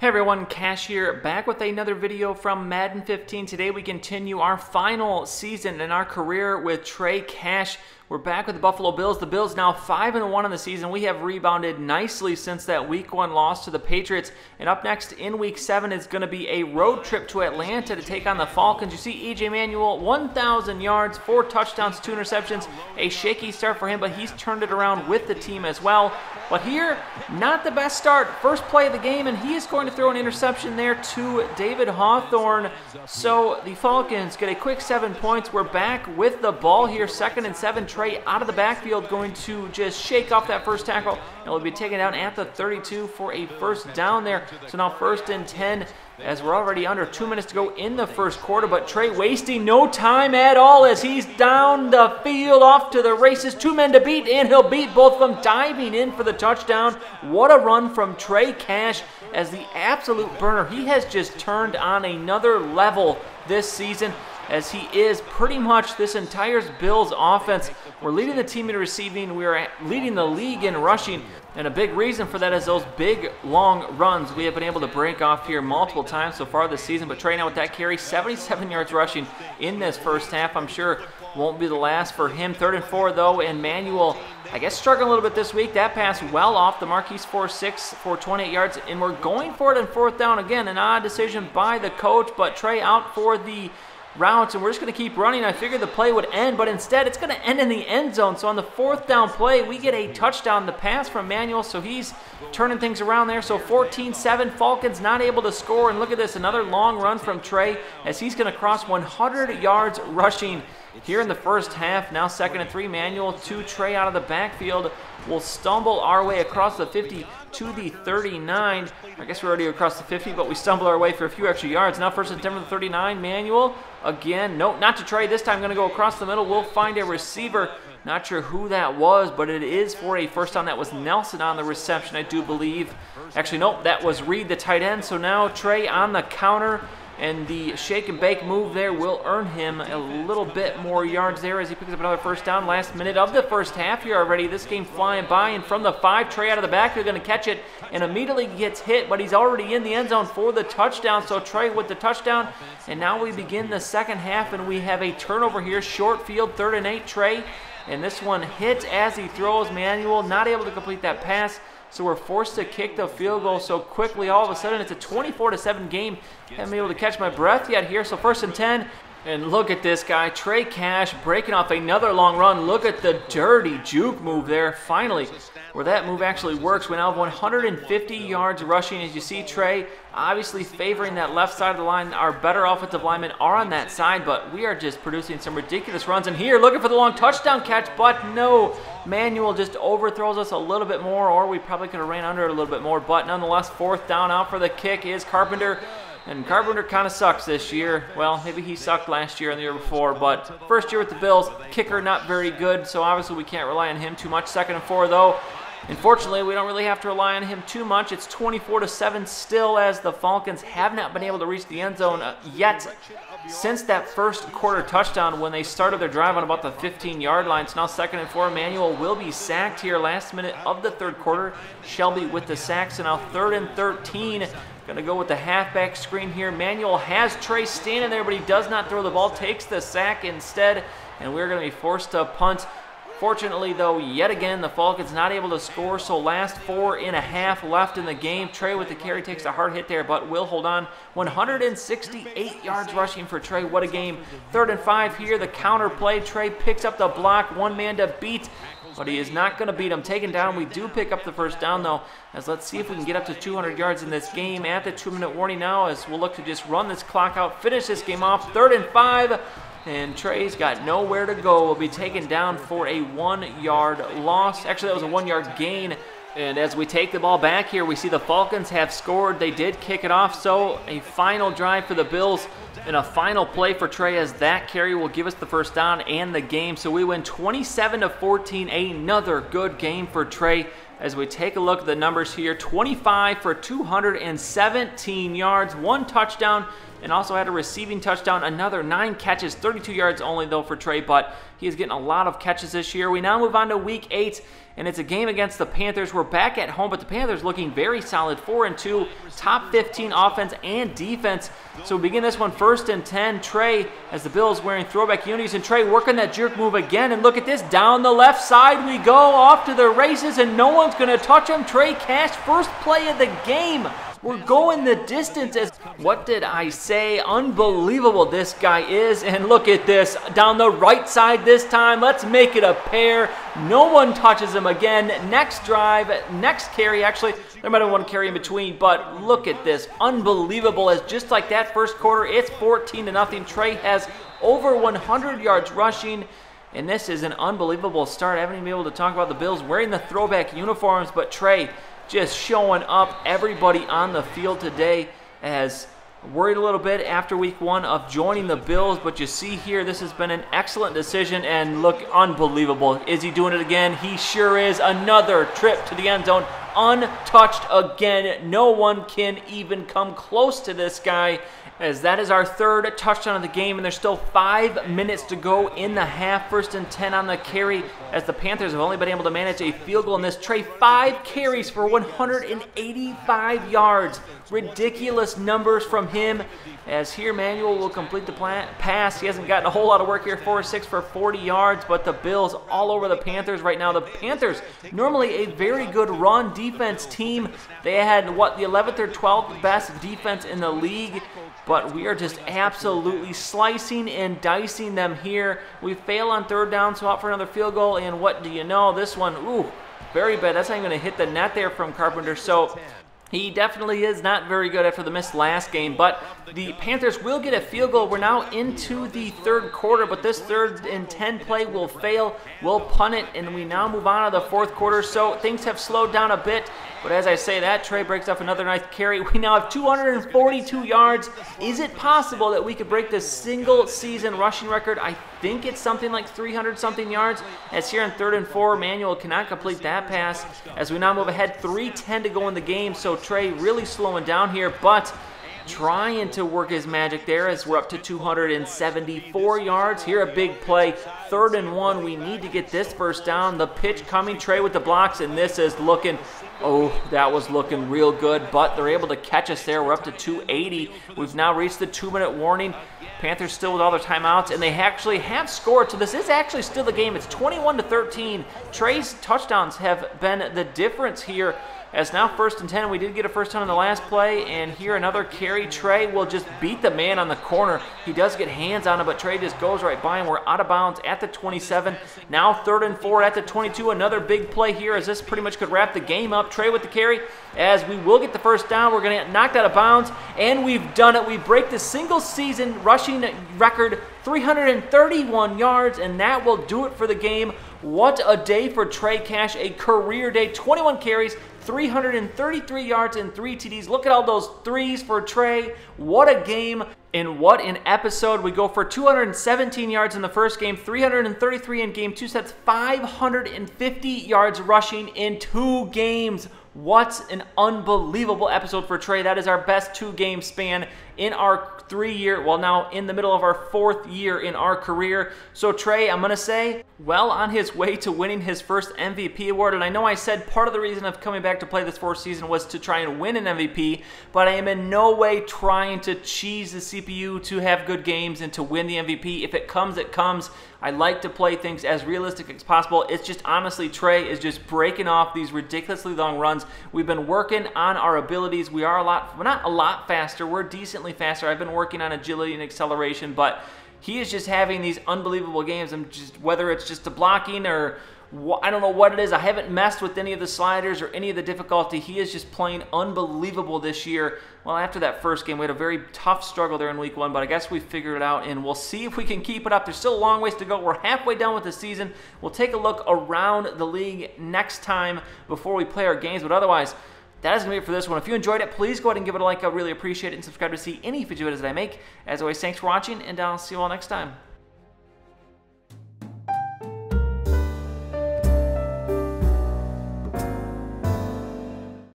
Hey everyone, Cash here, back with another video from Madden 15. Today we continue our final season in our career with Trey Cash. We're back with the Buffalo Bills. The Bills now 5-1 in the season. We have rebounded nicely since that Week 1 loss to the Patriots. And up next in Week 7 is going to be a road trip to Atlanta to take on the Falcons. You see E.J. Manuel, 1,000 yards, 4 touchdowns, 2 interceptions. A shaky start for him, but he's turned it around with the team as well. But here, not the best start. First play of the game, and he is going to throw an interception there to David Hawthorne. So the Falcons get a quick 7 points. We're back with the ball here, 2nd and 7. Trey out of the backfield going to just shake off that first tackle, and will be taken down at the 32 for a first down there. So now 1st and 10 as we're already under 2 minutes to go in the first quarter, but Trey wasting no time at all as he's down the field off to the races. 2 men to beat, and he'll beat both of them, diving in for the touchdown. What a run from Trey Cash as the absolute burner. He has just turned on another level this season, as he is pretty much this entire Bills offense. We're leading the team in receiving. We are leading the league in rushing. And a big reason for that is those big, long runs we have been able to break off here multiple times so far this season. But Trey now with that carry, 77 yards rushing in this first half. I'm sure won't be the last for him. 3rd and 4, though, and Manuel, I guess, struggling a little bit this week. That pass well off the mark. He's 4-6 for 28 yards. And we're going for it on 4th down again. An odd decision by the coach, but Trey out for the routes, and we're just going to keep running. I figured the play would end, but instead it's going to end in the end zone. So on the 4th down play, we get a touchdown. The pass from Manuel, so he's turning things around there. So 14-7, Falcons not able to score. And look at this, another long run from Trey as he's going to cross 100 yards rushing here in the first half. Now 2nd and 3, Manuel to Trey out of the backfield. We'll stumble our way across the 50 to the 39. I guess we're already across the 50, but we stumble our way for a few extra yards. Now 1st and 10 for the 39, Manuel. Again, no, not to Trey. This time going to go across the middle. We'll find a receiver. Not sure who that was, but it is for a first down. That was Nelson on the reception, I do believe. Actually, nope, that was Reed, the tight end. So now Trey on the counter. And the shake and bake move there will earn him a little bit more yards there as he picks up another first down. Last minute of the first half here already. This game flying by, and from the 5, Trey out of the back, they're going to catch it and immediately gets hit, but he's already in the end zone for the touchdown. So Trey with the touchdown, and now we begin the second half, and we have a turnover here. Short field, 3rd and 8, Trey. And this one hits as he throws. Manuel not able to complete that pass. So we're forced to kick the field goal so quickly. All of a sudden, it's a 24-7 game. Haven't been able to catch my breath yet here. So 1st and 10. And look at this guy, Trey Cash, breaking off another long run. Look at the dirty juke move there, finally, where that move actually works. We now have 150 yards rushing. As you see, Trey obviously favoring that left side of the line. Our better offensive linemen are on that side, but we are just producing some ridiculous runs. And here, looking for the long touchdown catch, but no. Manuel just overthrows us a little bit more, or we probably could have ran under it a little bit more. But nonetheless, 4th down. Out for the kick is Carpenter. And Carpenter kind of sucks this year. Well, maybe he sucked last year and the year before, but first year with the Bills, kicker not very good, so obviously we can't rely on him too much. 2nd and 4, though. Unfortunately, we don't really have to rely on him too much. It's 24-7 still, as the Falcons have not been able to reach the end zone yet since that first quarter touchdown when they started their drive on about the 15-yard line. So now 2nd and 4, Manuel will be sacked here last minute of the 3rd quarter. Shelby with the sack, so now 3rd and 13. Going to go with the halfback screen here. Manuel has Trey standing there, but he does not throw the ball. Takes the sack instead, and we're going to be forced to punt. Fortunately, though, yet again, the Falcons not able to score, so last 4.5 left in the game. Trey with the carry takes a hard hit there, but will hold on. 168 yards rushing for Trey. What a game. 3rd and 5 here. The counter play. Trey picks up the block. 1 man to beat, but he is not going to beat him. Taken down. We do pick up the first down, though, as let's see if we can get up to 200 yards in this game at the 2-minute warning now, as we'll look to just run this clock out, finish this game off. 3rd and 5. And Trey's got nowhere to go. Will be taken down for a 1-yard loss. Actually, that was a 1-yard gain. And as we take the ball back here, we see the Falcons have scored. They did kick it off. So a final drive for the Bills and a final play for Trey, as that carry will give us the first down and the game. So we win 27-14. Another good game for Trey. As we take a look at the numbers here, 25 for 217 yards, 1 touchdown, and also had a receiving touchdown, another 9 catches, 32 yards only though for Trey, but he is getting a lot of catches this year. We now move on to Week 8, and it's a game against the Panthers. We're back at home, but the Panthers looking very solid, 4-2, top 15 offense and defense. So we begin this one 1st and 10. Trey, as the Bills wearing throwback unis, and Trey working that jerk move again, and look at this, down the left side we go, off to the races, and no one's going to touch him. Trey Cash, first play of the game. We're going the distance. As what did I say? Unbelievable this guy is. And look at this. Down the right side this time. Let's make it a pair. No one touches him again. Next drive, next carry. Actually, there might have one carry in between, but look at this. Unbelievable. As just like that first quarter, it's 14-0. Trey has over 100 yards rushing. And this is an unbelievable start. I haven't even been able to talk about the Bills wearing the throwback uniforms, but Trey just showing up. Everybody on the field today has worried a little bit after week 1 of joining the Bills, but you see here, this has been an excellent decision, and look, unbelievable. Is he doing it again? He sure is. Another trip to the end zone, untouched again. No one can even come close to this guy, as that is our 3rd touchdown of the game, and there's still 5 minutes to go in the half. 1st and 10 on the carry, as the Panthers have only been able to manage a field goal in this. Trey, 5 carries for 185 yards. Ridiculous numbers from him, as here Manuel will complete the pass. He hasn't gotten a whole lot of work here, 4-6 for 40 yards, but the Bills all over the Panthers right now. The Panthers, normally a very good run defense team. They had, what, the 11th or 12th best defense in the league, but we are just absolutely slicing and dicing them here. We fail on 3rd down, so out for another field goal, and what do you know? This one, ooh, very bad. That's not even going to hit the net there from Carpenter, so he definitely is not very good after the missed last game, but the Panthers will get a field goal. We're now into the 3rd quarter, but this 3rd and 10 play will fail. We'll punt it, and we now move on to the 4th quarter, so things have slowed down a bit. But as I say that, Trey breaks off another nice carry. We now have 242 yards. Is it possible that we could break this single-season rushing record? I think it's something like 300-something yards. As here on 3rd and 4, Manuel cannot complete that pass. As we now move ahead, 3:10 to go in the game. So Trey really slowing down here, but trying to work his magic there, as we're up to 274 yards. Here a big play, 3rd and 1. We need to get this first down. The pitch coming, Trey with the blocks, and this is looking, oh, that was looking real good, but they're able to catch us there. We're up to 280. We've now reached the 2-minute warning. Panthers still with all their timeouts, and they actually have scored, so this is actually still the game. It's 21-13. Trey's touchdowns have been the difference here, as now 1st and 10. We did get a first down in the last play, and here another carry. Trey will just beat the man on the corner. He does get hands on him, but Trey just goes right by him. We're out of bounds at the 27. Now 3rd and 4 at the 22. Another big play here, as this pretty much could wrap the game up. Trey with the carry, as we will get the first down. We're going to get knocked out of bounds, and we've done it. We break the single-season rushing record, 331 yards, and that will do it for the game. What a day for Trey Cash, a career day. 21 carries, 333 yards, and 3 TDs. Look at all those threes for Trey. What a game, and what an episode. We go for 217 yards in the first game, 333 in game 2. So that's 550 yards rushing in 2 games. What an unbelievable episode for Trey. That is our best 2-game span in our 3-year, well, now in the middle of our 4th year in our career. So Trey, I'm going to say, well on his way to winning his first MVP award. And I know I said part of the reason of coming back to play this 4th season was to try and win an MVP, but I am in no way trying to cheese the CPU to have good games and to win the MVP. If it comes, it comes. I like to play things as realistic as possible. It's just, honestly, Trey is just breaking off these ridiculously long runs. We've been working on our abilities. We are we're not a lot faster. We're decently faster. I've been working on agility and acceleration, but he is just having these unbelievable games. And just, whether it's just the blocking or I don't know what it is. I haven't messed with any of the sliders or any of the difficulty. He is just playing unbelievable this year. Well, after that first game, we had a very tough struggle there in week 1, but I guess we figured it out, and we'll see if we can keep it up. There's still a long ways to go. We're halfway done with the season. We'll take a look around the league next time before we play our games, but otherwise, that is going to be it for this one. If you enjoyed it, please go ahead and give it a like. I really appreciate it, and subscribe to see any future videos that I make. As always, thanks for watching, and I'll see you all next time.